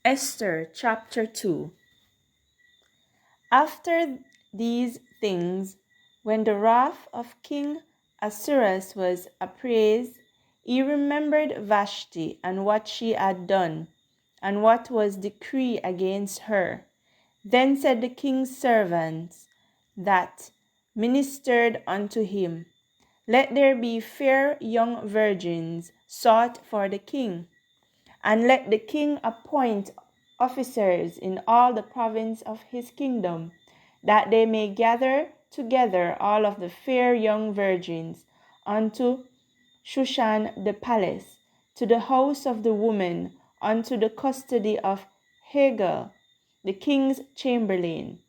Esther chapter 2. After these things, when the wrath of King Ahasuerus was appraised, he remembered Vashti and what she had done, and what was decreed against her. Then said the king's servants that ministered unto him, Let there be fair young virgins sought for the king, and let the king appoint officers in all the province of his kingdom, that they may gather together all of the fair young virgins unto Shushan the palace, to the house of the woman, unto the custody of Hagar, the king's chamberlain,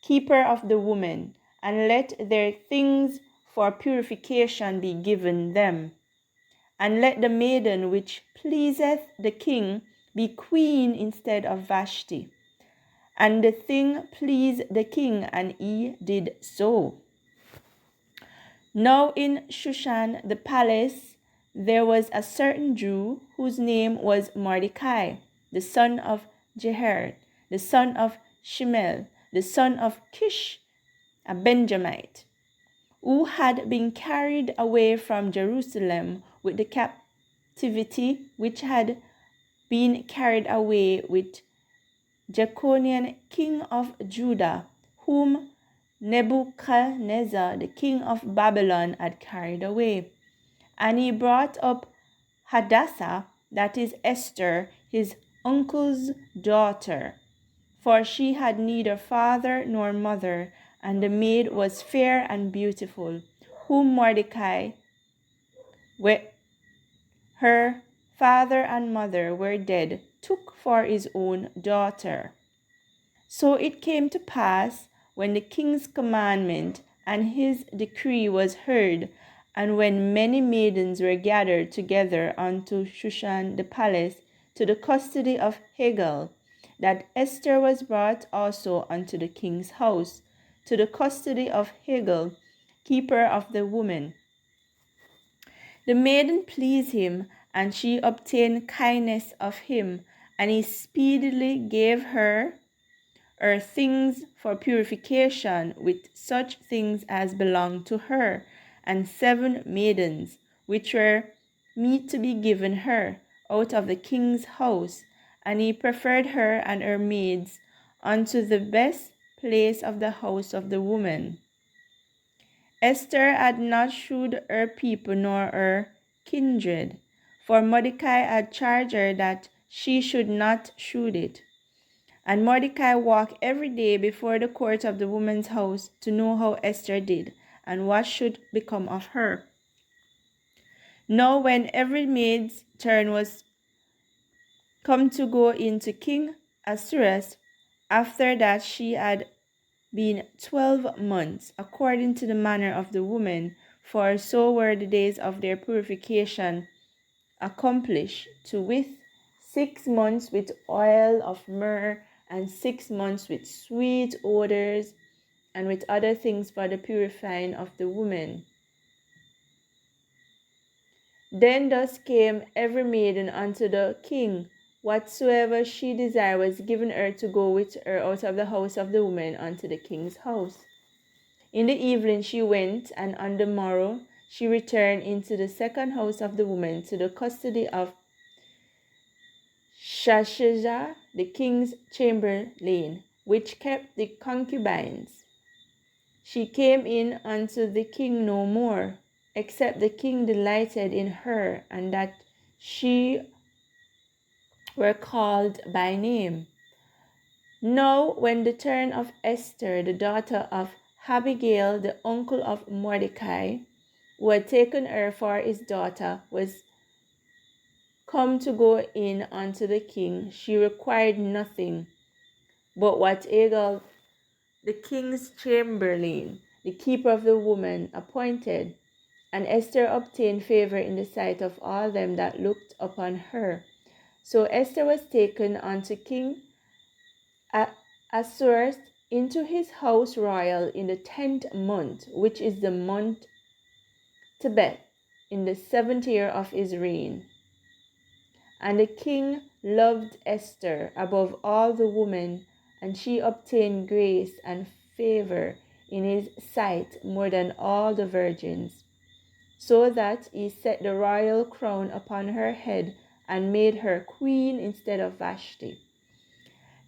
keeper of the woman, and let their things for purification be given them. And let the maiden which pleaseth the king be queen instead of Vashti. And the thing pleased the king, and he did so. Now in Shushan the palace there was a certain Jew whose name was Mordecai, the son of Jeher, the son of Shimel, the son of Kish, a Benjamite, who had been carried away from Jerusalem with the captivity which had been carried away with Jeconiah king of Judah, whom Nebuchadnezzar the king of Babylon had carried away. And he brought up Hadassah, that is Esther, his uncle's daughter, for she had neither father nor mother, and the maid was fair and beautiful, whom Mordecai, her father and mother were dead, took for his own daughter. So it came to pass, when the king's commandment and his decree was heard, and when many maidens were gathered together unto Shushan the palace, to the custody of Hagar, that Esther was brought also unto the king's house, to the custody of Hagar, keeper of the woman. The maiden pleased him, and she obtained kindness of him, and he speedily gave her things for purification, with such things as belonged to her, and 7 maidens, which were meet to be given her out of the king's house. And he preferred her and her maids unto the best place of the house of the woman. Esther had not shewed her people nor her kindred, for Mordecai had charged her that she should not shew it. And Mordecai walked every day before the court of the woman's house to know how Esther did, and what should become of her. Now when every maid's turn was come to go into King Ahasuerus, after that she had been 12 months, according to the manner of the woman, for so were the days of their purification accomplished, to wit, 6 months with oil of myrrh, and 6 months with sweet odors, and with other things for the purifying of the woman. Then thus came every maiden unto the king. Whatsoever she desired was given her to go with her out of the house of the woman unto the king's house. In the evening she went, and on the morrow she returned into the second house of the woman, to the custody of Shashazar, the king's chamberlain, which kept the concubines. She came in unto the king no more, except the king delighted in her, and that she were called by name. Now when the turn of Esther, the daughter of Abigail, the uncle of Mordecai, who had taken her for his daughter, was come to go in unto the king, she required nothing but what Hagar, the king's chamberlain, the keeper of the woman, appointed. And Esther obtained favor in the sight of all them that looked upon her. So Esther was taken unto King Ahasuerus into his house royal in the 10th month, which is the month Tebeth, in the 7th year of his reign. And the king loved Esther above all the women, and she obtained grace and favor in his sight more than all the virgins, so that he set the royal crown upon her head and made her queen instead of Vashti.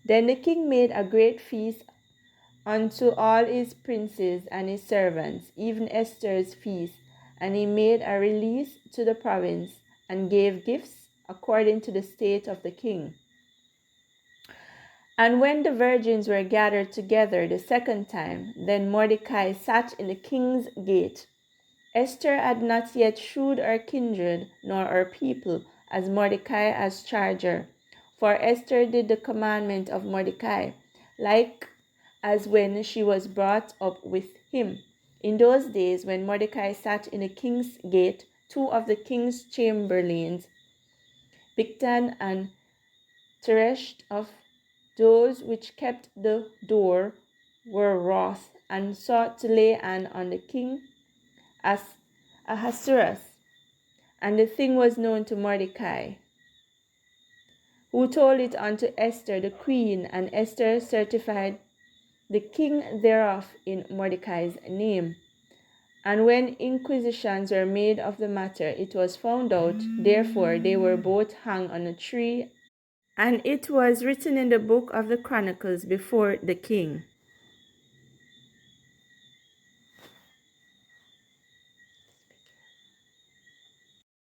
Then the king made a great feast unto all his princes and his servants, even Esther's feast, and he made a release to the province, and gave gifts according to the state of the king. And when the virgins were gathered together the second time, then Mordecai sat in the king's gate. Esther had not yet shewed her kindred nor her people, as Mordecai as charger. For Esther did the commandment of Mordecai, like as when she was brought up with him. In those days, when Mordecai sat in the king's gate, two of the king's chamberlains, Bigtan and Teresh, of those which kept the door, were wroth, and sought to lay hand on the king as Ahasuerus. And the thing was known to Mordecai, who told it unto Esther the queen, and Esther certified the king thereof in Mordecai's name. And when inquisitions were made of the matter, it was found out. Therefore they were both hung on a tree, and it was written in the book of the Chronicles before the king.